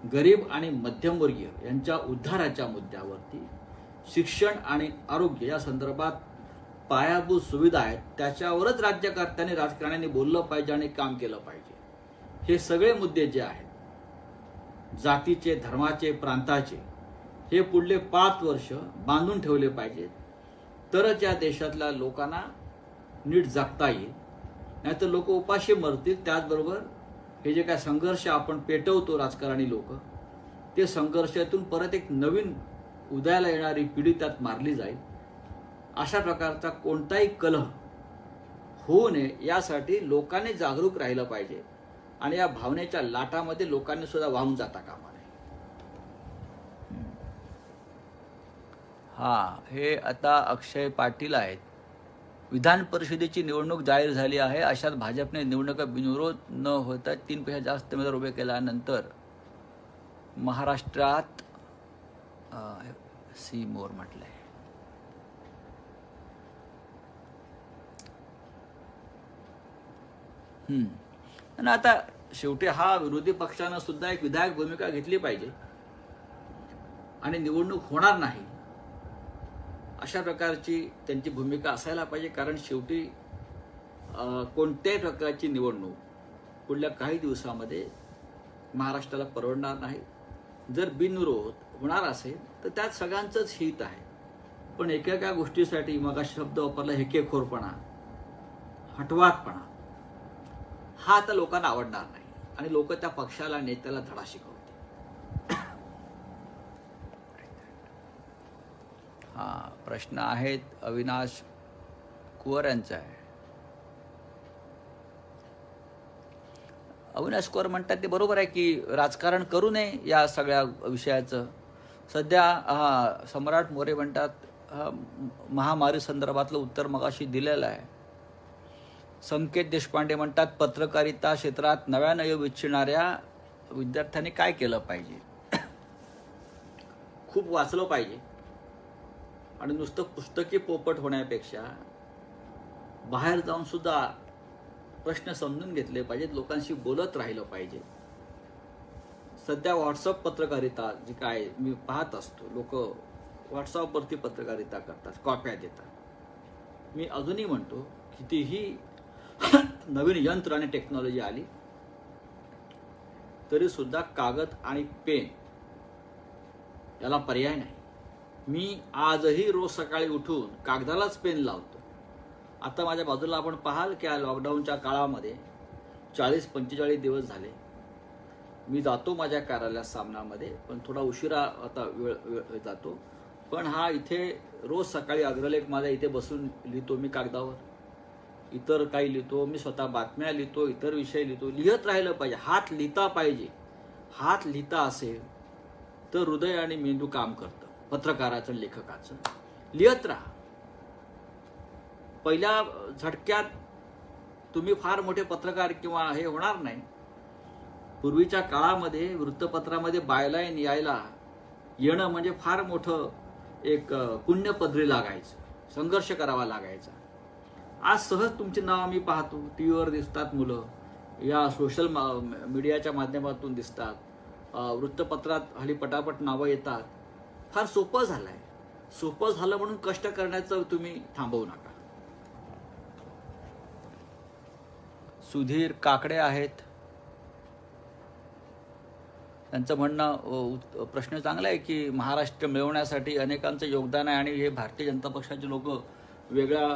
गरीब आणि मध्यमवर्गीय यांच्या उद्धाराच्या मुद्द्यावरती शिक्षण आणि आरोग्य या संदर्भात पायाभूत सुविधा आहेत त्याच्यावरच राज्यकर्त्यांनी राजकारण्यांनी बोललं पाहिजे आणि काम केलं पाहिजे. हे सगळे मुद्दे जे आहेत जातीचे, धर्माचे, प्रांताचे हे पुढले 5 वर्ष बांधून ठेवले पाहिजेत, तरच या देशातल्या लोकांना नीट जगता येईल. नाहीतर लोक उपाशी मरतील. त्याचबरोबर हे जे काय संघर्ष आपण पेटवतो राजकारणी लोक, ते संघर्षातून परत एक नवीन उदयाला येणारी पिढी त्यात मारली जाईल. अशा प्रकारचा कोणताही कलह होऊ नये यासाठी लोकांनी जागरूक राहिलं पाहिजे आणि या भावनेच्या लाटामध्ये लोकांनी सुद्धा वाहून जाता कामा नये. हे आता अक्षय पाटील आहेत. विधान परिषदेची निवडणूक जाहीर झाली आहे. अशात भाजपने निवडणुका बिनविरोध न होता 3 पेक्षा जास्त उमेदवार उभे केल्यानंतर महाराष्ट्रात सी मोर म्हटलंय. आणि आता शेवटी हा विरोधी पक्षानं सुद्धा एक विधायक भूमिका घेतली पाहिजे आणि निवडणूक होणार नाही अशा प्रकारची त्यांची भूमिका असायला पाहिजे. कारण शेवटी कोणत्याही प्रकारची निवडणूक पुढल्या काही दिवसामध्ये महाराष्ट्राला परवडणार नाही. जर बिनविरोध होणार असेल तर त्यात सगळ्यांचंच हित आहे. पण एकेका गोष्टीसाठी मग शब्द वापरला हेकेखोरपणा, हटवातपणा, हा आता लोकांना आवडणार नाही आणि लोक त्या पक्षाला, नेत्याला धडा शिकवतील. प्रश्न आहेत अविनाश कुवर यांचा आहे. अविनाश कुवर म्हणतात ते बरोबर आहे की राजकारण करू नये या सगळ्या विषयाचं. सध्या सम्राट मोरे म्हणतात महामारी संदर्भातलं उत्तर मगाशी दिलेलं आहे. संकेत देशपांडे म्हणतात पत्रकारिता क्षेत्रात नव्यानं योग इच्छिणाऱ्या विद्यार्थ्यांनी काय केलं पाहिजे? खूप वाचलं पाहिजे आणि नुसतं पुस्तकी पोपट होण्यापेक्षा बाहेर जाऊन सुद्धा प्रश्न समजून घेतले पाहिजेत, लोकांशी बोलत राहिलं पाहिजे. सध्या व्हॉट्सअप पत्रकारिता जी काय मी पाहत असतो, लोक व्हॉट्सअपवरती पत्रकारिता करतात, कॉप्या देतात. मी अजूनही म्हणतो कितीही नवीन यंत्र आणि टेक्नॉलॉजी आली तरी सुद्धा कागद आणि पेन याला पर्याय नाही. मी आजही रोज सकाळी उठून कागदालाच पेन लावतो. आता माझ्या बाजूला आपण पाहाल की लॉकडाऊनच्या काळामध्ये 40-45 दिवस झाले मी जातो माझ्या कार्यालयात सामनामध्ये, पण थोडा उशिरा आता वेळ जातो. पण हा इथे रोज सकाळी अग्रलेख माझ्या इथे बसून लिहितो मी कागदावर. इतर काही लिहितो, मी स्वतः बातम्या लिहितो, इतर विषय लिहितो. लिहत राहिलं पाहिजे, हात लिहिता पाहिजे. हात लिहिता असेल तर हृदय आणि मेंदू काम करतं, पत्रकाराचं, लेखकाचं. लिहत राहा. पहिल्या झटक्यात तुम्ही फार मोठे पत्रकार किंवा हे होणार नाही. पूर्वीच्या काळामध्ये वृत्तपत्रामध्ये बायलाईन यायला येणं म्हणजे फार मोठं एक पुण्य पदरी लागायचं, संघर्ष करावा लागायचा. आज सहज तुमचे नाव आम्ही पाहतो, टीव्हीवर दिसतात मुलं, या सोशल मीडियाच्या माध्यमातून दिसतात, वृत्तपत्रात हल्ली पटापट नावं येतात. फार सोपं झालंय. सोपं झालं म्हणून कष्ट करण्याचं तुम्ही थांबवू नका. सुधीर काकडे आहेत. त्यांचं म्हणणं प्रश्न चांगला आहे की महाराष्ट्र मिळवण्यासाठी अनेकांचं योगदान आहे आणि हे भारतीय जनता पक्षाचे लोक वेगळ्या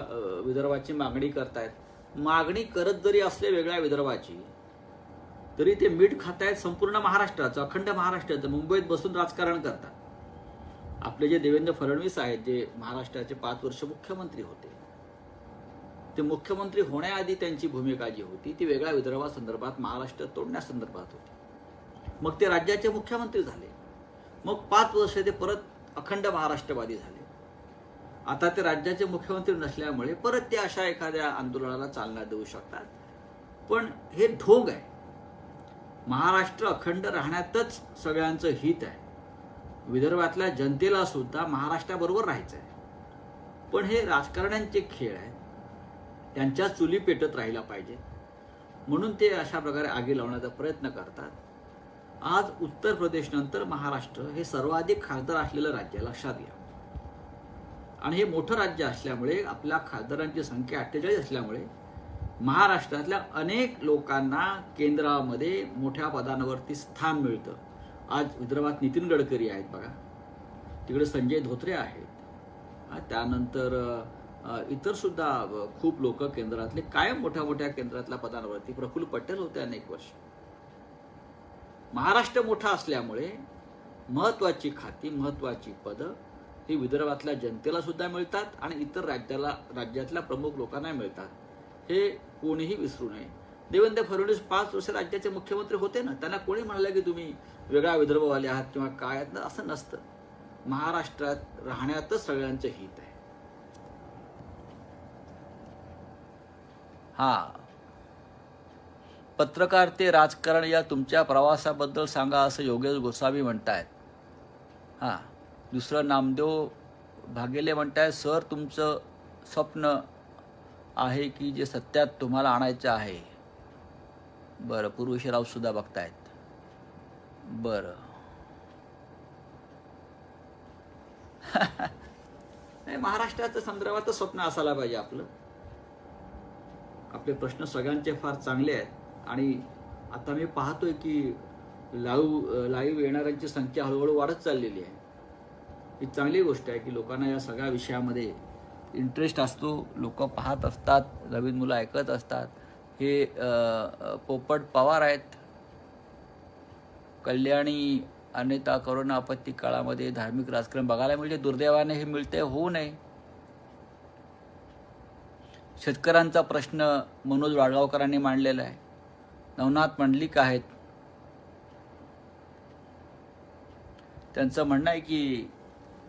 विदर्भाची मागणी करतायत. मागणी करत जरी असले वेगळ्या विदर्भाची तरी ते मीठ खातायत संपूर्ण महाराष्ट्राचं, अखंड महाराष्ट्राचं. मुंबईत बसून राजकारण करतात. आपले जे देवेंद्र फडणवीस आहेत, जे महाराष्ट्राचे 5 वर्ष मुख्यमंत्री होते, ते मुख्यमंत्री होण्याआधी त्यांची भूमिका जी होती ती वेगळ्या विदर्भासंदर्भात, महाराष्ट्र तोडण्यासंदर्भात होती. मग ते राज्याचे मुख्यमंत्री झाले. मग 5 वर्ष ते परत अखंड महाराष्ट्रवादी झाले. आता ते राज्याचे मुख्यमंत्री नसल्यामुळे परत ते अशा एखाद्या आंदोलनाला चालना देऊ शकतात. पण हे ढोंग आहे. महाराष्ट्र अखंड राहण्यातच सगळ्यांचं हित आहे. विदर्भातल्या जनतेला सुद्धा महाराष्ट्राबरोबर राहायचं आहे. पण हे राजकारण्यांचे खेळ आहेत, त्यांच्या चुली पेटत राहिला पाहिजे म्हणून ते अशा प्रकारे आगी लावण्याचा प्रयत्न करतात. आज उत्तर प्रदेश नंतर महाराष्ट्र हे सर्वाधिक खासदार असलेलं राज्य आहे, लक्षात घ्या. आणि हे मोठं राज्य असल्यामुळे, आपल्या खासदारांची संख्या 48 असल्यामुळे महाराष्ट्रातल्या अनेक लोकांना केंद्रामध्ये मोठ्या पदांवरती स्थान मिळतं. आज विदर्भात नितीन गडकरी आहेत बघा, तिकडे संजय धोत्रे आहेत, त्यानंतर इतर सुद्धा खूप लोक केंद्रातले कायम मोठ्या मोठ्या केंद्रातल्या पदांवरती. प्रफुल्ल पटेल होते अनेक वर्ष. महाराष्ट्र मोठा असल्यामुळे महत्वाची खाती, महत्वाची पदं ही विदर्भातल्या जनतेला सुद्धा मिळतात आणि इतर राज्यातल्या प्रमुख लोकांना मिळतात. हे कोणीही विसरू नये. देवेंद्र फडणवीस 5 वर्ष राज्याचे मुख्यमंत्री होते ना, त्यांना कोणी म्हणालं की तुम्ही वेगळा विदर्भवाले आहात किंवा काय आहात, असं नसतं. महाराष्ट्रात राहण्यातच सगळ्यांचं हित आहे. पत्रकार ते राजकारण या तुमच्या प्रवासाबद्दल सांगा असं योगेश गोसावी म्हणतायत. दुसरं नामदेव भागेले म्हणतायत, सर तुमचं स्वप्न आहे की जे सत्यात तुम्हाला आणायचं आहे. बरं, पूर्वेश राव सुद्धा बघतायत. बरं नाही, महाराष्ट्राचं संदर्भात स्वप्न असायला पाहिजे आपलं. आपले प्रश्न सगळ्यांचे फार चांगले आहेत आणि आता मी पाहतोय की लाईव्ह येणाऱ्यांची संख्या हळूहळू वाढत चाललेली आहे. ही चांगली गोष्ट आहे की लोकांना या सगळ्या विषयामध्ये इंटरेस्ट असतो, लोक पाहत असतात, नवीन मुलं ऐकत असतात. हे पोपट पवार आहेत, कल्याणी अन्यथा करोना आपत्ती काळामध्ये धार्मिक राजकारण बघायला मिळते, दुर्दैवाने हे मिळते, होऊ नये. शेतकऱ्यांचा प्रश्न मनोज वाडगावकरांनी मांडलेला आहे. नवनाथ मंडलिक आहेत, त्यांचं म्हणणं आहे की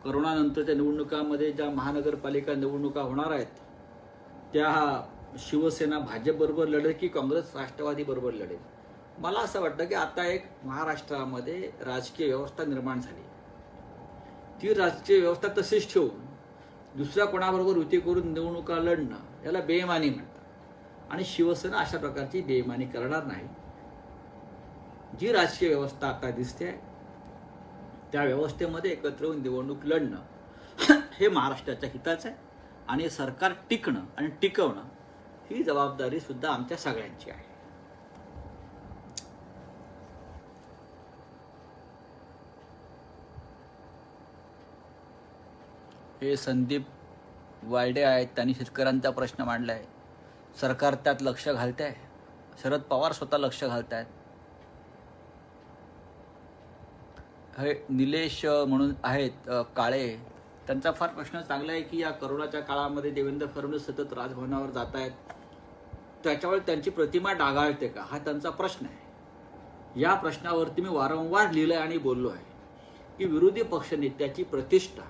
करोनानंतरच्या निवडणुकांमध्ये ज्या महानगरपालिका निवडणुका होणार आहेत त्या शिवसेना भाजपबरोबर लढेल की काँग्रेस राष्ट्रवादी बरोबर लढेल. मला असं वाटतं की आता एक महाराष्ट्रामध्ये राजकीय व्यवस्था निर्माण झाली. ती राजकीय व्यवस्था तशीच ठेवून दुसऱ्या कोणाबरोबर युती करून निवडणुका लढणं याला बेईमानी म्हणतात आणि शिवसेना अशा प्रकारची बेईमानी करणार नाही. जी राजकीय व्यवस्था आता दिसते त्या व्यवस्थेमध्ये एकत्र येऊन निवडणूक लढणं हे महाराष्ट्राच्या हिताचं आहे आणि सरकार टिकणं आणि टिकवणं ही जबाबदारी सुद्धा आमच्या सगळ्यांची आहे. हे संदीप वायडे आहेत, त्यांनी शेतकऱ्यांचा प्रश्न मांडला आहे. सरकार त्यात लक्ष घालत आहे, शरद पवार स्वतः लक्ष घालत आहेत. हे निलेश म्हणून आहेत काळे, त्यांचा फार प्रश्न चांगला आहे की या करोनाच्या काळामध्ये देवेंद्र फडणवीस सतत राजभवनावर जात आहेत, त्याच्यावर त्यांची प्रतिमा डागाळते का, हा त्यांचा प्रश्न आहे. या प्रश्नावरती मी वारंवार लिहिलं आणि बोललो आहे की विरोधी पक्षनेत्याची प्रतिष्ठा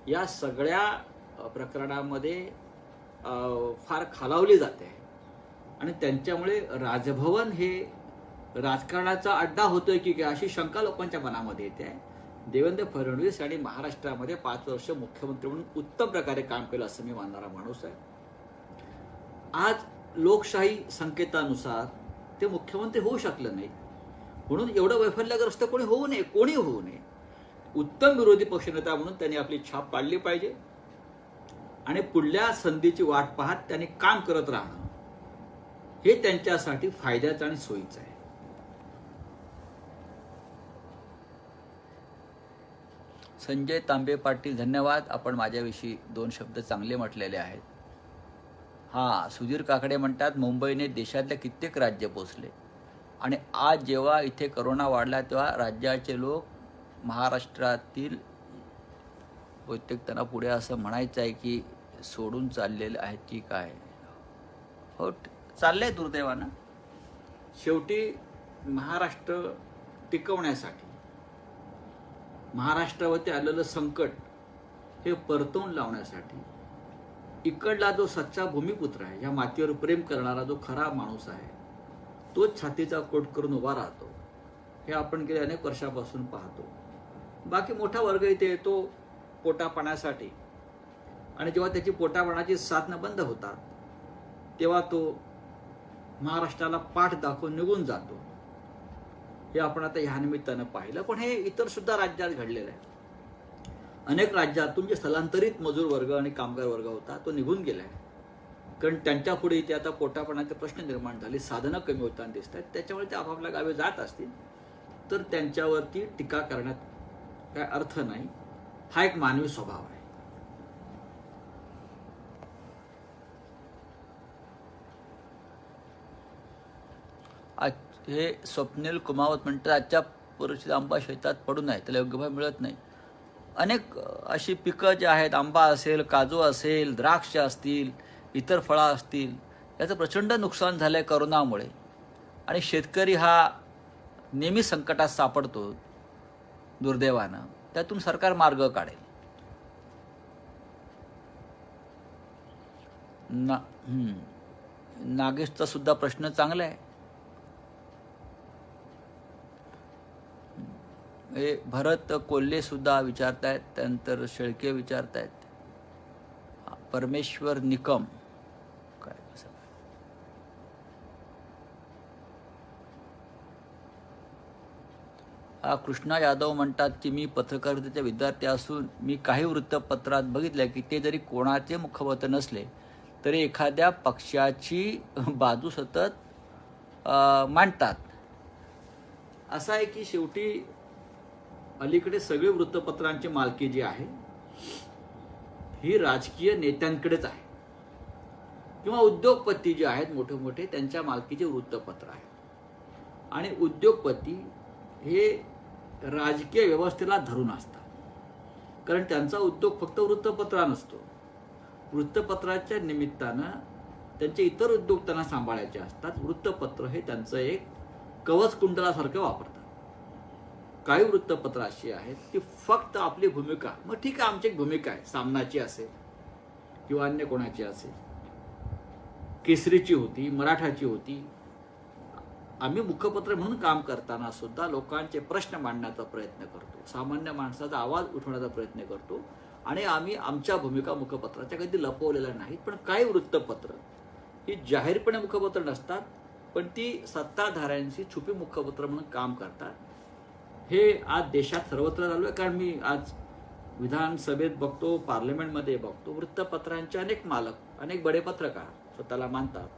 या सगळ्या प्रकरणामध्ये फार खालावली जाते आणि त्यांच्यामुळे राजभवन हे राजकारणाचा अड्डा होतोय की काय अशी शंका लोकांच्या मनामध्ये येते आहे. देवेंद्र फडणवीस यांनी महाराष्ट्रामध्ये 5 वर्ष मुख्यमंत्री म्हणून उत्तम प्रकारे काम केलं असं मी मानणारा माणूस आहे. आज लोकशाही संकेतानुसार ते मुख्यमंत्री होऊ शकलं नाही, म्हणून एवढं वैफल्यग्रस्त कोणी होऊ नये. उत्तम विरोधी पक्षनेता म्हणून त्यांनी आपली छाप पाडली पाहिजे आणि पुढल्या संधीची वाट पाहत त्यांनी काम करत राहणं हे त्यांच्यासाठी फायद्याचं आणि सोयीचं आहे. संजय तांबे पाटील, धन्यवाद. आपण माझ्याविषयी 2 शब्द चांगले म्हटलेले आहेत. सुधीर काकडे म्हणतात, मुंबईने देशातल्या कित्येक राज्य पोचले आणि आज जेव्हा इथे करोना वाढला तेव्हा राज्याचे लोक महाराष्ट्रातील बहुतेक त्यांना पुढे असं म्हणायचं आहे की सोडून चाललेले आहेत की काय. हो, चाललंय दुर्दैवानं. शेवटी महाराष्ट्र टिकवण्यासाठी महाराष्ट्रावरती आलेलं संकट हे परतवून लावण्यासाठी इकडला जो सच्चा भूमिपुत्र आहे, या मातीवर प्रेम करणारा जो खरा माणूस आहे, तोच छातीचा कोट करून उभा राहतो. हे आपण गेल्या अनेक वर्षापासून पाहतो. बाकी मोठा वर्ग इथे येतो पोटापाण्यासाठी आणि जेव्हा त्याची पोटापाण्याची साधनं बंद होतात तेव्हा तो महाराष्ट्राला पाठ दाखवून निघून जातो. हे आपण आता ह्या निमित्तानं पाहिलं. पण हे इतर सुद्धा राज्यात घडलेलं आहे. अनेक राज्यातून जे स्थलांतरित मजूर वर्ग आणि कामगार वर्ग होता तो निघून गेला आहे. कारण त्यांच्या पुढे इथे आता पोटापाण्याचे प्रश्न निर्माण झाले, साधनं कमी होताना दिसत आहेत. त्याच्यामुळे ते आपापल्या गावी जात असतील तर त्यांच्यावरती टीका करण्यात काय अर्थ नाही. हा एक मानवी स्वभाव आहे. हे स्वप्नील कुमावत म्हणतात आजच्या परिस्थितीत आंबा शेतात पडून आहे, त्याला योग्य भाव मिळत नाही. अनेक अशी पिकं जी आहेत, आंबा असेल, काजू असेल, द्राक्ष असतील, इतर फळं असतील, याचं प्रचंड नुकसान झालं आहे करोनामुळे. आणि शेतकरी हा नेहमी संकटात सापडतो दुर्दैवानं. त्यातून सरकार मार्ग काढेल. नागेशचा सुद्धा प्रश्न चांगला आहे. हे भरत कोल्हे सुद्धा विचारतायत, त्यानंतर शेळके विचारतायत, परमेश्वर निकम काय कसं. कृष्णा यादव म्हणतात की मी पत्रकारितेचे विद्यार्थी असून मी काही वृत्तपत्रात बघितलं की ते जरी कोणाचे मुखपत्र नसले तरी एखाद्या पक्षाची बाजू सतत मांडतात. असं आहे की शेवटी अलीकडे सगळे वृत्तपत्रांची मालकी जी आहे ही राजकीय नेत्यांकडेच आहे किंवा उद्योगपती जे आहेत मोठे मोठे त्यांच्या मालकीचे वृत्तपत्र आहेत. आणि उद्योगपती हे राजकीय व्यवस्थेला धरून असतात. कारण त्यांचा उद्योग फक्त वृत्तपत्रा नसतो. वृत्तपत्राच्या निमित्तानं त्यांचे इतर उद्योग त्यांना सांभाळायचे असतात. वृत्तपत्र हे त्यांचं एक कवच कुंडलासारखं वापरतात. काही वृत्तपत्र अशी आहेत ती फक्त आपली भूमिका, मग ठीक आहे आमची एक भूमिका आहे, सामनाची असेल किंवा अन्य कोणाची असेल, केसरीची होती, मराठाची होती. आम्ही मुखपत्र म्हणून काम करताना सुद्धा लोकांचे प्रश्न मांडण्याचा प्रयत्न करतो, सामान्य माणसाचा आवाज उठवण्याचा प्रयत्न करतो. आणि आम्ही आमच्या भूमिका मुखपत्राच्या कधी लपवलेल्या नाहीत. पण काही वृत्तपत्र ही जाहीरपणे मुखपत्र नसतात, पण ती सत्ताधाऱ्यांची छुपी मुखपत्र म्हणून काम करतात. हे आज देशात सर्वत्र चालू आहे. कारण मी आज विधानसभेत बघतो, पार्लमेंटमध्ये बघतो, वृत्तपत्रांचे अनेक मालक, अनेक बडे पत्रकार स्वतःला मानतात,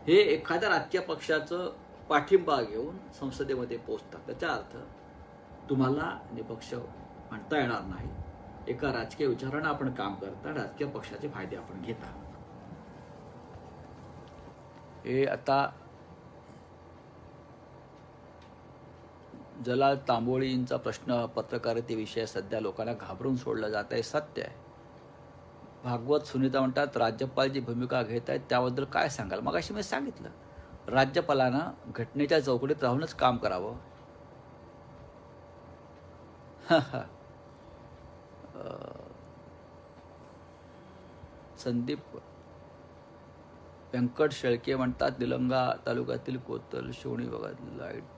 हे एखाद्या राजकीय पक्षाचं पाठिंबा घेऊन संसदेमध्ये पोहोचतात. त्याचा अर्थ तुम्हाला निपक्ष म्हणता येणार नाही. एका राजकीय विचारानं आपण काम करता, राजकीय पक्षाचे फायदे आपण घेता. हे आता जलाल तांबोळींचा प्रश्न पत्रकारितेविषयी सध्या लोकांना घाबरून सोडलं जात आहे, सत्य आहे. भागवत सुनीता म्हणतात राज्यपाल जी भूमिका घेत आहेत त्याबद्दल काय सांगाल. मगाशी मी सांगितलं, राज्यपालानं घटनेच्या चौकटीत राहूनच काम करावं. संदीप व्यंकट शेळके म्हणतात निलंगा तालुक्यातील कोतल शिवणी भागात लाईट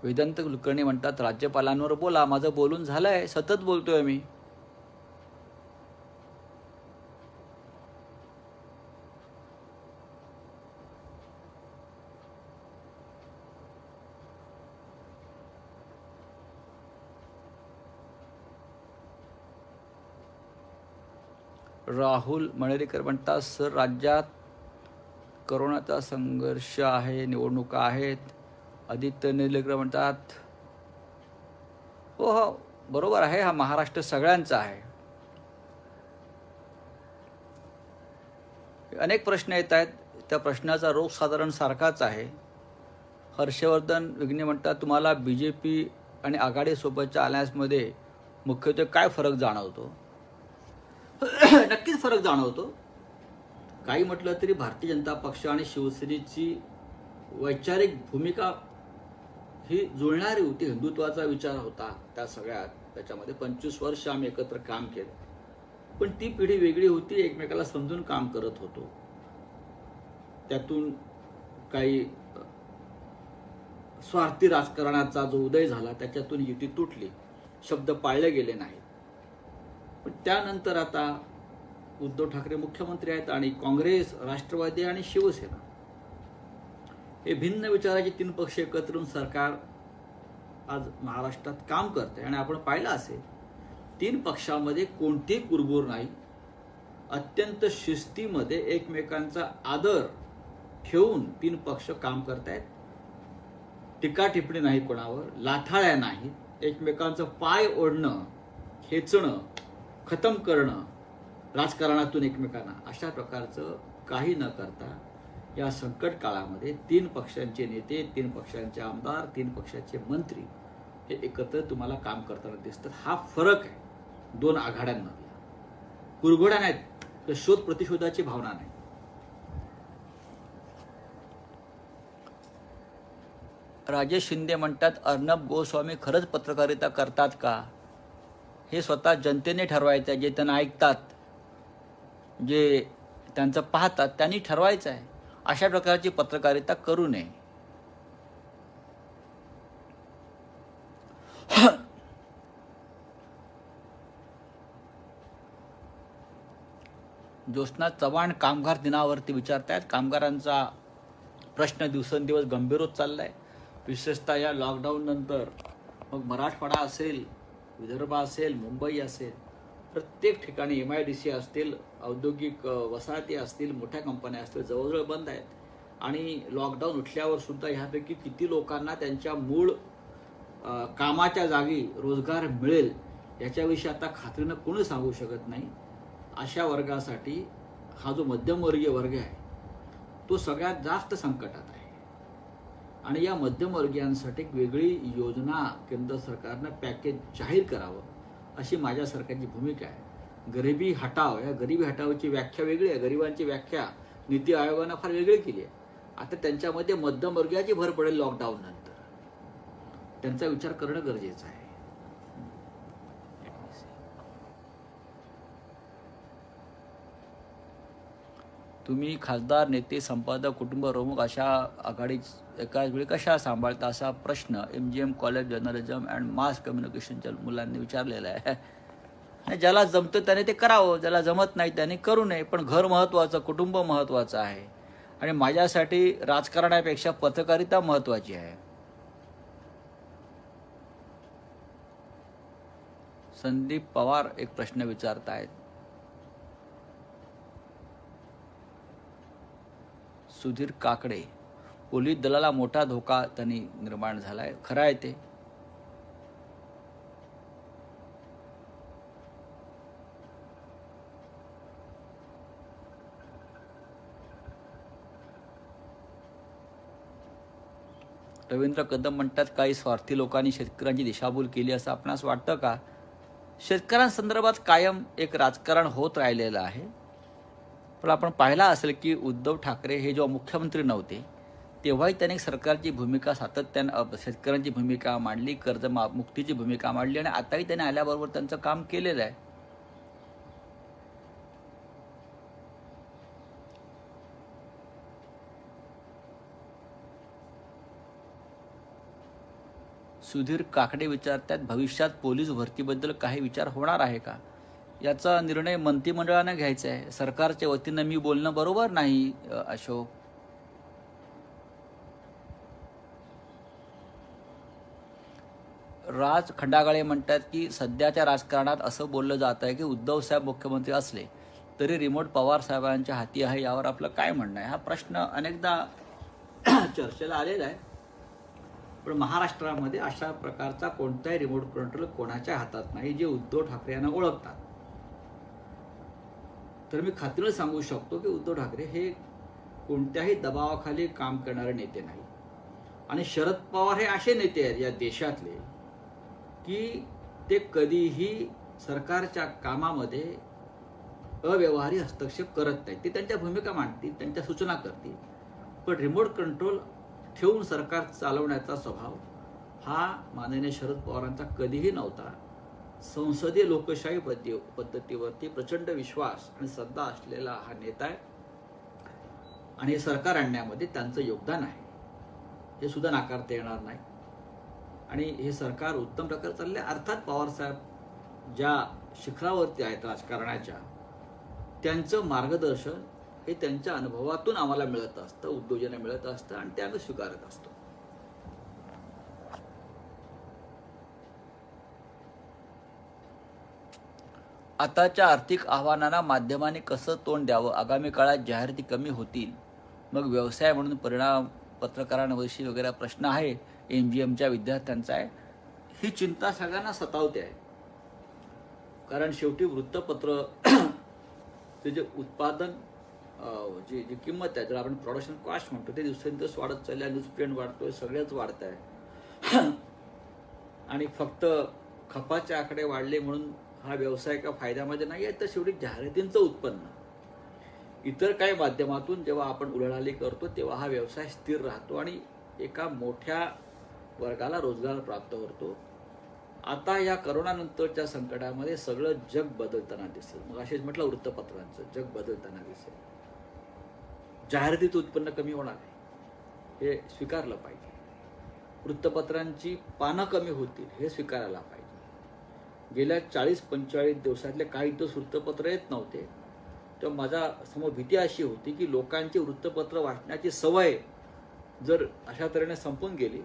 वेदांत कुलकर्णी म्हणतात राज्यपालांवर बोला, माझं बोलून झालंय, सतत बोलतोय मी. राहुल मणेरीकर म्हणतात सर राज्यात करोनाचा संघर्ष आहे, निवडणुका आहेत. आदित्य निलग्र म्हणतात हो हो बरोबर आहे, हा महाराष्ट्र सगळ्यांचा आहे. अनेक प्रश्न येत आहेत, त्या प्रश्नाचा रोग साधारण सारखाच आहे. हर्षवर्धन विघ्ने म्हणतात तुम्हाला BJP आणि आघाडीसोबतच्या अलायन्समध्ये मुख्यत्वे काय फरक जाणवतो. नक्कीच फरक जाणवतो. काही म्हटलं तरी भारतीय जनता पक्ष आणि शिवसेनेची वैचारिक भूमिका ही जुळणारी होती. हिंदुत्वाचा विचार होता त्या सगळ्यात. त्याच्यामध्ये 25 वर्ष आम्ही एकत्र काम केलं, पण ती पिढी वेगळी होती. एकमेकाला समजून काम करत होतो. त्यातून काही स्वार्थी राजकारणाचा जो उदय झाला त्याच्यातून युती तुटली, शब्द पाळले गेले नाहीत. पण त्यानंतर आता उद्धव ठाकरे मुख्यमंत्री आहेत आणि काँग्रेस, राष्ट्रवादी आणि शिवसेना हे भिन्न विचाराचे 3 पक्ष एकत्र येऊन सरकार आज महाराष्ट्रात काम करते. आणि आपण पाहिलं असेल 3 पक्षामध्ये कोणतीही कुरबुर नाही, अत्यंत शिस्तीमध्ये एकमेकांचा आदर ठेवून 3 पक्ष काम करतायत. टीका टिप्पणी नाही कोणावर, लाथाळ्या नाहीत, एकमेकांचं पाय ओढणं, खेचणं, खतम करणं राजकारणातून एकमेकांना, अशा प्रकारचं काही न करता या संकट काळामध्ये 3 पक्षांचे नेते, 3 पक्षांचे आमदार, 3 पक्षांचे मंत्री हे एकत्र तुम्हाला काम करताना दिसतात. हा फरक आहे 2 आघाड्यांमधला. कुरघोड्या नाहीत, तर शोध प्रतिशोधाची भावना नाही. राजेश शिंदे म्हणतात, अर्णब गोस्वामी खरंच पत्रकारिता करतात का हे स्वतः जनतेने ठरवायचं आहे. जे त्यांना ऐकतात, जे त्यांचं पाहतात, त्यांनी ठरवायचं आहे. अशा प्रकारची पत्रकारिता करू नये. ज्योत्स्ना चव्हाण कामगार दिनावरती विचारतायत. कामगारांचा प्रश्न दिवसेंदिवस गंभीर होत चाललाय, विशेषतः या लॉकडाऊन नंतर. मग मराठवाडा असेल, विदर्भ असेल, मुंबई असेल, प्रत्येक ठिकाणी MIDC असतील, औद्योगिक वसाहती असतील, मोठ्या कंपन्या असतील, जवळजवळ बंद आहेत. आणि लॉकडाऊन उठल्यावर सुद्धा ह्यापैकी किती लोकांना त्यांच्या मूळ कामाच्या जागी रोजगार मिळेल याच्याविषयी आता खात्रीनं कोणी सांगू शकत नाही. अशा वर्गासाठी हा जो मध्यमवर्गीय वर्ग आहे तो सगळ्यात जास्त संकटात आहे. आणि या मध्यमवर्गीयांसाठी एक वेगळी योजना केंद्र सरकारनं पॅकेज जाहीर करावं अशी माझ्या सरकारची भूमिका आहे. गरिबी हटाव, या गरिबी हटावची व्याख्या वेगळी आहे. गरिबांची व्याख्या नीती आयोगानं फार वेगळी केली आहे. आता त्यांच्यामध्ये मध्यमवर्गीयाची भर पडेल लॉकडाऊन नंतर, त्यांचा विचार करणं गरजेचं आहे. तुम्ही खासदार, नेते, संपादक, कुटुंब प्रमुख अशा आघाडी एकाच वेळी कशा सांभाळता असा प्रश्न MGM college journalism and mass कम्युनिकेशनच्या मुलांनी विचारलेला आहे. ज्याला जमतं त्याने ते करावं, ज्याला जमत नाही त्याने करू नये. पण घर महत्त्वाचं, कुटुंब महत्त्वाचं आहे. आणि माझ्यासाठी राजकारणापेक्षा पत्रकारिता महत्त्वाची आहे. संदीप पवार एक प्रश्न विचारतायत. सुधीर काकडे, पोलीस दलाला मोठा धोका त्यांनी निर्माण झालाय, खरं आहे ते? रवींद्र कदम म्हणतात, काही स्वार्थी लोकांनी शेतकऱ्यांची दिशाभूल केली असं आपणास वाटतं का? शेतकऱ्यांसंदर्भात कायम एक राजकारण होत राहिलेलं आहे. पण आपण पाहिला असेल की उद्धव ठाकरे हे जेव्हा मुख्यमंत्री नव्हते तेव्हाही त्यांनी सरकारची भूमिका सातत्यानं, शेतकऱ्यांची भूमिका मांडली, कर्जमुक्तीची भूमिका मांडली. आणि आताही त्यांनी आल्याबरोबर त्यांचं काम केलेलं आहे. सुधीर काकडे विचारतात, भविष्यात पोलीस भरतीबद्दल काही विचार होणार आहे का? याचा निर्णय मंत्रिमंडळानं घ्यायचा आहे. सरकारच्या वतीनं मी बोलणं बरोबर नाही अशोक. राज खंडागळे म्हणतात की सध्याच्या राजकारणात असं बोललं जात आहे की उद्धव साहेब मुख्यमंत्री असले तरी रिमोट पवार साहेबांच्या हाती आहे. यावर आपलं काय म्हणणं आहे? हा प्रश्न अनेकदा चर्चेला आलेला आहे. पण महाराष्ट्रामध्ये अशा प्रकारचा कोणताही रिमोट कंट्रोल कोणाच्या हातात नाही जे उद्धव ठाकरे यांना ओळखतात. तर मी खात्रीने सांगू शकतो की उद्धव ठाकरे हे कोणत्याही दबावाखाली काम करणारे नेते नाही. आणि शरद पवार हे असे नेते आहेत या देशातले की ते कधीही सरकारच्या कामामध्ये अव्यवहारी हस्तक्षेप करत नाहीत. ते त्यांच्या भूमिका मांडतील, त्यांच्या सूचना करतील. पण रिमोट कंट्रोल ठेवून सरकार चालवण्याचा स्वभाव हा माननीय शरद पवारांचा कधीही नव्हता. संसदीय लोकशाही पद्धतीवरती प्रचंड विश्वास आणि श्रद्धा असलेला हा नेता आहे आणि हे सरकार आणण्यामध्ये त्यांचं योगदान आहे. हे सुद्धा नाकारता येणार नाही. आणि हे सरकार उत्तम प्रकारे चालले. अर्थात पवारसाहेब ज्या शिखरावरती आहेत राजकारणाच्या, त्यांचं मार्गदर्शन हे त्यांच्या अनुभवातून आम्हाला मिळत असतं, उद्योजन मिळत असतं आणि ते आम्ही स्वीकारत असतो. आताच्या आर्थिक आव्हानांना माध्यमांनी कसं तोंड द्यावं? आगामी काळात जाहिराती कमी होतील, मग व्यवसाय म्हणून परिणाम पत्रकारांविषयी वगैरे प्रश्न आहे. MGMच्या विद्यार्थ्यांचा आहे. ही चिंता सगळ्यांना सतावते आहे. कारण शेवटी वृत्तपत्र ते जे उत्पादन जी किंमत आहे, जर आपण प्रोडक्शन कॉस्ट म्हणतो, ते दिवसेंदिवस वाढत चालले. न्यूज प्रिंट वाढतोय, सगळ्याच वाढत आहे. आणि फक्त खपाचे आकडे वाढले म्हणून हा व्यवसाय का फायद्यामध्ये नाही आहे, तर शेवटी जाहिरातींचं उत्पन्न इतर काही माध्यमातून जेव्हा आपण उलाढाली करतो तेव्हा हा व्यवसाय स्थिर राहतो आणि एका मोठ्या वर्गाला रोजगार प्राप्त होतो. आता या करोनानंतरच्या संकटामध्ये सगळं जग बदलताना दिसेल. मग असेच म्हटलं, वृत्तपत्रांचं जग बदलताना दिसेल. जाहिरातीचं उत्पन्न कमी होणार आहे, हे स्वीकारलं पाहिजे. वृत्तपत्रांची पानं कमी होतील, हे स्वीकारायला पाहिजे. गेल्या 40-45 दिवसातले काही दिवस वृत्तपत्र येत नव्हते, तेव्हा माझ्या समोर भीती अशी होती की लोकांची वृत्तपत्र वाचण्याची सवय जर अशा तऱ्हेने संपून गेली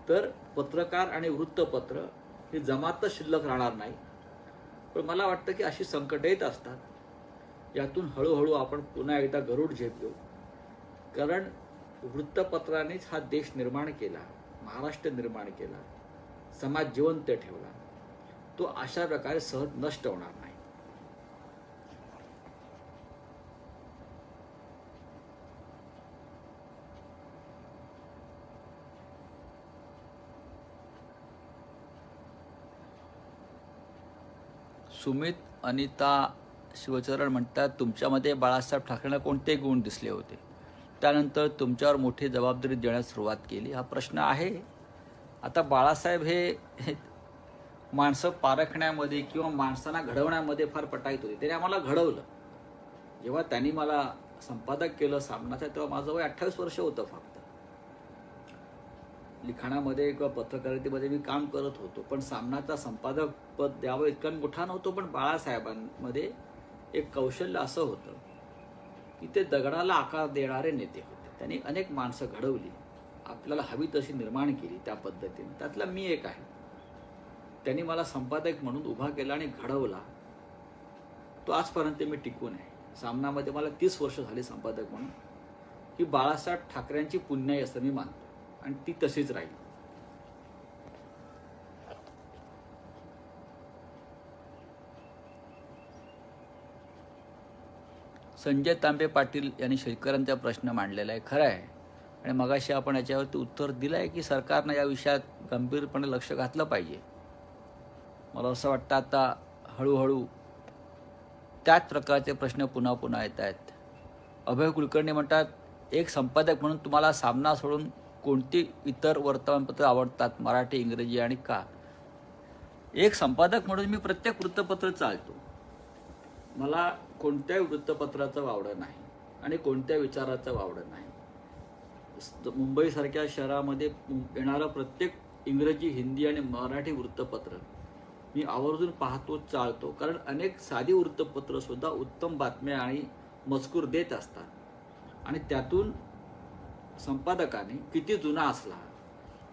तर पत्रकार आणि वृत्तपत्र ही जमातच शिल्लक राहणार नाही. पण मला वाटतं की अशी संकट येत असतात, यातून हळूहळू आपण पुन्हा एकदा गरुड झेप घेऊ. कारण वृत्तपत्रानेच हा देश निर्माण केला, महाराष्ट्र निर्माण केला, समाज जिवंत ठेवला. तो अशा प्रकारे सहज नष्ट होणार नाही. सुमित अनिता शिवचरण म्हणतात, तुमच्यामध्ये बाळासाहेब ठाकरेंना कोणते गुण दिसले होते, त्यानंतर तुमच्यावर मोठी जबाबदारी देण्यास सुरुवात केली? हा प्रश्न आहे. आता बाळासाहेब हे माणसं पारखण्यामध्ये किंवा माणसांना घडवण्यामध्ये फार पटाईत होते. त्याने आम्हाला घडवलं. जेव्हा त्यांनी मला संपादक केलं सामनाचं, तेव्हा माझं वय 28 वर्ष होतं. फक्त लिखाणामध्ये किंवा पत्रकारितेमध्ये मी काम करत होतो, पण सामनाचा संपादक पद द्यावं इतका मोठा नव्हतो. पण बाळासाहेबांमध्ये एक कौशल्य असं होतं की ते दगडाला आकार देणारे नेते होते. त्यांनी अनेक माणसं घडवली, आपल्याला हवी तशी निर्माण केली त्या पद्धतीने. त्यातला मी एक आहे. त्यांनी मला संपादक म्हणून उभा केला आणि घडवला. तो आजपर्यंत मी टिकून आहे. सामनामध्ये मला 30 वर्ष झाली संपादक म्हणून. ही बाळासाहेब ठाकरेंची पुण्याई असं मी मानतो आणि ती तशीच राहील. संजय तांबे पाटील यांनी शेतकऱ्यांचा प्रश्न मांडलेला आहे. खरं आहे. आणि मगाशी आपण याच्यावरती उत्तर दिलं आहे की सरकारनं या विषयात गंभीरपणे लक्ष घातलं पाहिजे. मला असं वाटतं आता हळूहळू त्याच प्रकारचे प्रश्न पुन्हा पुन्हा येत आहेत. अभय कुलकर्णी म्हणतात, एक संपादक म्हणून तुम्हाला सामना सोडून कोणती इतर वर्तमानपत्र आवडतात, मराठी, इंग्रजी आणि का? एक संपादक म्हणून मी प्रत्येक वृत्तपत्र चालतो. मला कोणत्याही वृत्तपत्राचं वावडं नाही आणि कोणत्या विचाराचं वावडं नाही. मुंबईसारख्या शहरामध्ये येणारं प्रत्येक इंग्रजी, हिंदी आणि मराठी वृत्तपत्र मी आवर्जून पाहतो, चालतो. कारण अनेक साधी वृत्तपत्र सुद्धा उत्तम बातम्या आणि मजकूर देत असतात आणि त्यातून संपादकाने किती जुना असला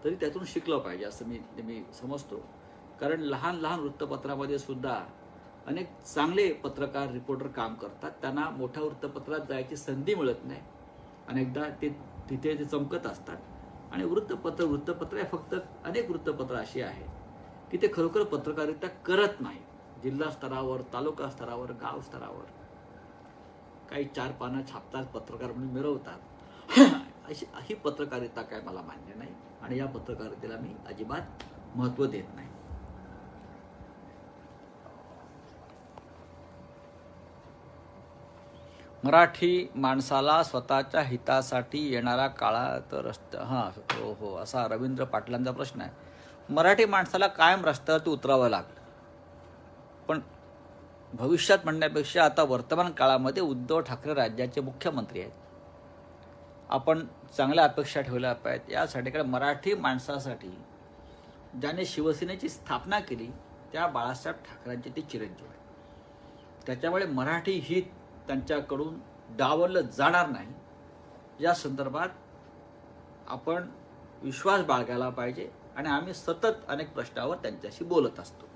तरी त्यातून शिकलं पाहिजे असं मी समजतो. कारण लहान लहान वृत्तपत्रामध्ये सुद्धा अनेक चांगले पत्रकार, रिपोर्टर काम करतात. त्यांना मोठ्या वृत्तपत्रात जायची संधी मिळत नाही. अनेकदा तिथे ते चमकत असतात. आणि वृत्तपत्र फक्त अनेक वृत्तपत्र अशी आहेत की ते खरोखर पत्रकारिता करत नाही. जिल्हा स्तरावर, तालुका स्तरावर, गाव स्तरावर काही 4 पानं छापतात, पत्रकार म्हणून मिरवतात. ही पत्रकारिता काय मला मान्य नाही आणि या पत्रकारितेला मी अजिबात महत्त्व देत नाही. मराठी माणसाला स्वतःच्या हितासाठी येणारा काळात हो असा रवींद्र पाटलांचा प्रश्न आहे. मराठी माणसाला कायम रस्त्यावरती उतरावं लागलं, पण भविष्यात म्हणण्यापेक्षा आता वर्तमान काळामध्ये उद्धव ठाकरे राज्याचे मुख्यमंत्री आहेत. आपण चांगल्या अपेक्षा ठेवल्या पाहिजेत. यासाठी काय मराठी माणसासाठी ज्याने शिवसेनेची स्थापना केली त्या बाळासाहेब ठाकरेंचे ते चिरंजीव आहेत. त्याच्यामुळे मराठी हित त्यांच्याकडून डावललं जाणार नाही. या संदर्भात आपण विश्वास बाळगायला पाहिजे आणि आम्ही सतत अनेक प्रश्नावर त्यांच्याशी बोलत असतो.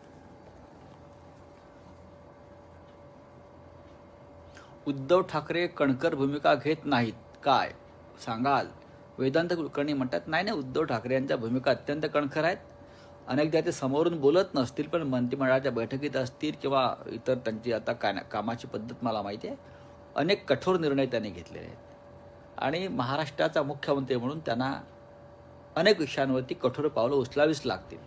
उद्धव ठाकरे कणखर भूमिका घेत नाहीत काय सांगाल? वेदांत कुलकर्णी म्हणतात नाही, उद्धव ठाकरे यांच्या भूमिका अत्यंत कणखर आहेत. अनेकदा ते समोरून बोलत नसतील पण मंत्रिमंडळाच्या बैठकीत असतील किंवा इतर त्यांची आता कामाची पद्धत मला माहिती आहे. अनेक कठोर निर्णय त्यांनी घेतलेले आहेत आणि महाराष्ट्राचा मुख्यमंत्री म्हणून त्यांना अनेक विषयांवरती कठोर पावलं उचलावीच लागतील.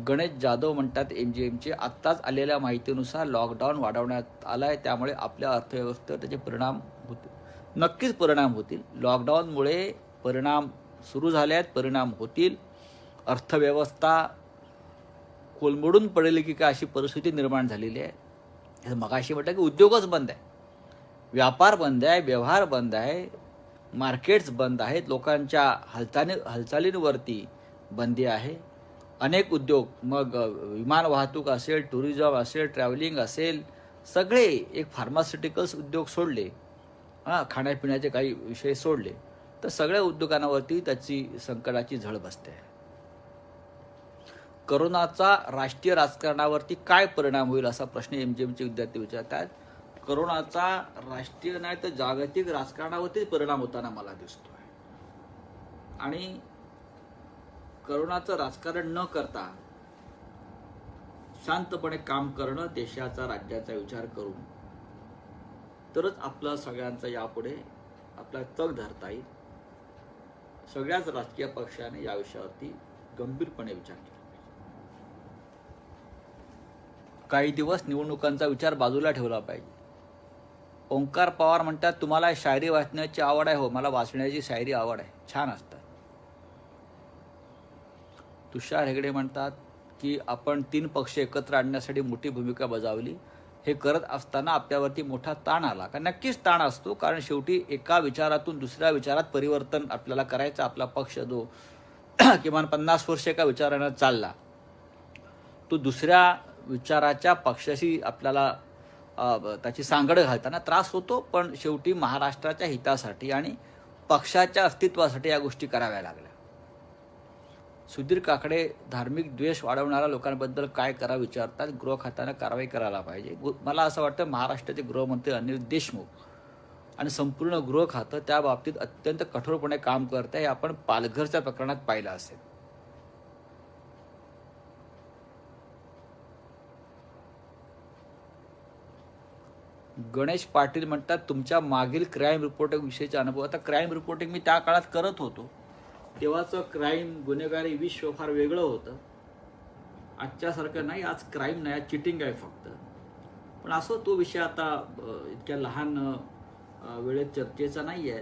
गणेश जाधव म्हणतात एमजीएमचे आत्ताच आलेल्या माहितीनुसार लॉकडाऊन वाढवण्यात आलाय, त्यामुळे आपल्या अर्थव्यवस्थेवर त्याचे परिणाम होतील. नक्कीच परिणाम होतील. लॉकडाऊनमुळे परिणाम सुरू झाले आहेत, परिणाम होतील. अर्थव्यवस्था कोलमडून पडेल की काय अशी परिस्थिती निर्माण झालेली आहे. मगाशी म्हटलं की उद्योगच बंद आहे, व्यापार बंद आहे, व्यवहार बंद आहे, मार्केट्स बंद आहेत, लोकांच्या हालचालींवरती बंदी आहे. अनेक उद्योग, मग विमान वाहतूक असेल, टुरिझम असेल, ट्रॅव्हलिंग असेल, सगळे एक फार्मास्युटिकल्स उद्योग सोडले, खाण्यापिण्याचे काही विषय सोडले तर सगळ्या उद्योगांवरती त्याची संकटाची झळ बसते. करोनाचा राष्ट्रीय राजकारणावरती काय परिणाम होईल असा प्रश्न एमजीएमचे विद्यार्थी विचारतात. करोनाचा राष्ट्रीय नाही तर जागतिक राजकारणावरती परिणाम होताना मला दिसतोय आणि करोनाचं राजकारण न करता शांतपणे काम करणं, देशाचा राज्याचा विचार करून तरच आपला सगळ्यांचा यापुढे आपला तग धरता येईल. सगळ्याच राजकीय पक्षाने या विषयावरती गंभीरपणे विचार केला. काही दिवस निवडणुकांचा विचार बाजूला ठेवला पाहिजे. ओंकार पवार म्हणतात तुम्हाला शायरी वाचण्याची आवड आहे? हो, मला वाचण्याची शायरी आवड आहे, छान असतात. तुषार हेगडे म्हणतात की आपण 3 पक्ष एकत्र आणण्यासाठी मोठी भूमिका बजावली. हे करत असताना आपल्यावरती मोठा ताण आला का? नक्कीच ताण असतो, कारण शेवटी एका विचारातून दुसऱ्या विचारात परिवर्तन आपल्याला करायचं. आपला पक्ष जो किमान 50 वर्ष एका विचारानं चालला तो दुसऱ्या विचाराच्या पक्षाशी आपल्याला त्याची सांगड घालताना त्रास होतो. पण शेवटी महाराष्ट्राच्या हितासाठी आणि पक्षाच्या अस्तित्वासाठी या गोष्टी कराव्या लागल्या. सुधीर काकडे धार्मिक द्वेष वाढवणाऱ्या लोकांबद्दल काय करावं विचारतात. गृह खात्यानं कारवाई करायला पाहिजे. मला असं वाटतं महाराष्ट्राचे गृहमंत्री अनिल देशमुख आणि संपूर्ण गृह खातं त्या बाबतीत अत्यंत कठोरपणे काम करत आहे. हे आपण पालघरच्या प्रकरणात पाहिलं असेल. गणेश पाटील म्हणतात तुमच्या मागील क्राईम रिपोर्टिंग विषयीचा अनुभव. आता क्राईम रिपोर्टिंग मी त्या काळात करत होतो, तेव्हाचं क्राईम गुन्हेगारी विश्व फार वेगळं होतं. आजच्यासारखं नाही. आज क्राईम नाही, आज चिटिंग आहे फक्त. पण असं तो विषय आता इतक्या लहान वेळेत चर्चेचा नाही आहे.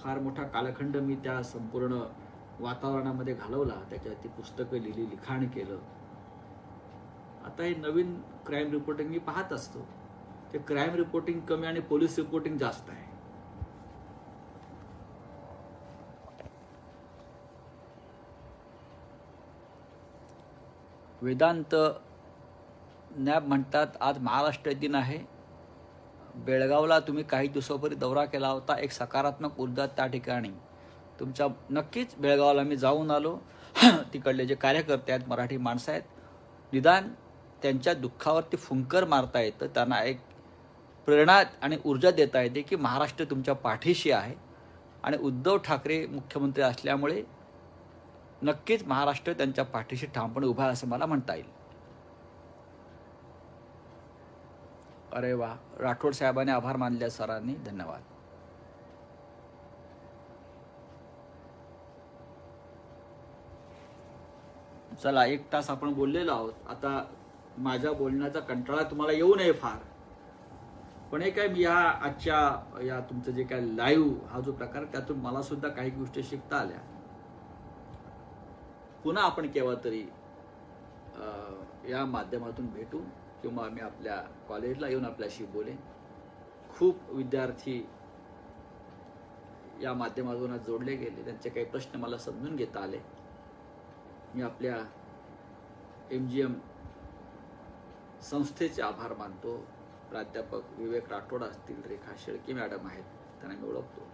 फार मोठा कालखंड मी त्या संपूर्ण वातावरणामध्ये घालवला, त्याच्यावरती पुस्तकं लिहिली, लिखाण केलं. आता हे नवीन क्राईम रिपोर्टिंग मी पाहत असतो. ते क्राईम रिपोर्टिंग कमी आणि पोलीस रिपोर्टिंग जास्त आहे. वेदांत नॅब म्हणतात आज महाराष्ट्र दिन आहे. बेळगावला तुम्ही काही दिवसापूर्वी दौरा केला होता, एक सकारात्मक ऊर्जा त्या ठिकाणी तुमच्या. नक्कीच बेळगावला मी जाऊन आलो. तिकडले जे कार्यकर्ते आहेत, मराठी माणसं आहेत, निदान त्यांच्या दुःखावरती फुंकर मारता येतं, त्यांना एक प्रेरणा आणि ऊर्जा देता येते की महाराष्ट्र तुमच्या पाठीशी आहे. आणि उद्धव ठाकरे मुख्यमंत्री असल्यामुळे नक्कीच महाराष्ट्र त्यांच्या पाठीशी ठामपणे उभा आहे असं मला म्हणता येईल. अरे वा, राठोड साहेबांनी आभार मानले सरांनी, धन्यवाद. चला, 1 तास आपण बोललेलो आहोत. आता माझ्या बोलण्याचा कंटाळा तुम्हाला येऊ नये फार, पण हे काय मी या आजच्या या तुमचं जे काय लाईव्ह हा जो प्रकार, त्यातून मला सुद्धा काही गोष्टी शिकता आल्या. पुन्हा आपण केव्हा तरी या माध्यमातून भेटू किंवा मी आपल्या कॉलेजला येऊन आपल्याशी बोलेन. खूप विद्यार्थी या माध्यमातून आज जोडले गेले. त्यांचे काही प्रश्न मला समजून घेता आले. मी आपल्या MGM संस्थेचे आभार मानतो. प्राध्यापक विवेक राठोड असतील, रेखा शेळके मॅडम आहेत, त्यांना मी ओळखतो.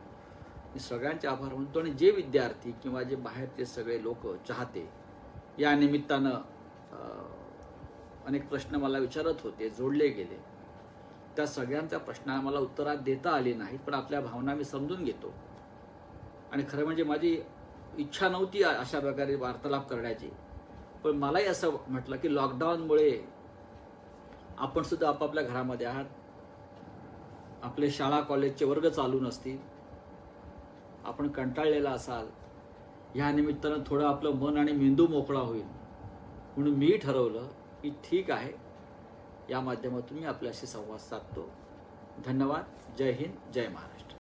मी सगळ्यांचे आभार मानतो. आणि जे विद्यार्थी किंवा जे बाहेरचे सगळे लोक चाहते या निमित्तानं अनेक प्रश्न मला विचारत होते, जोडले गेले, त्या सगळ्यांच्या प्रश्नाला मला उत्तरात देता आली नाही, पण आपल्या भावना मी समजून घेतो. आणि खरं म्हणजे माझी इच्छा नव्हती अशा प्रकारे वार्तालाप करण्याची, पण मलाही असं म्हटलं की लॉकडाऊनमुळे आपण सुद्धा आपापल्या घरामध्ये आहात, आपले शाळा कॉलेजचे वर्ग चालू नसतील, आपण कंटाळलेला असाल, ह्या निमित्तानं थोडं आपलं मन आणि मेंदू मोकळा होईल म्हणून मी ठरवलं की ठीक आहे, या माध्यमातून मी आपल्याशी संवाद साधतो. धन्यवाद. जय हिंद, जय महाराष्ट्र.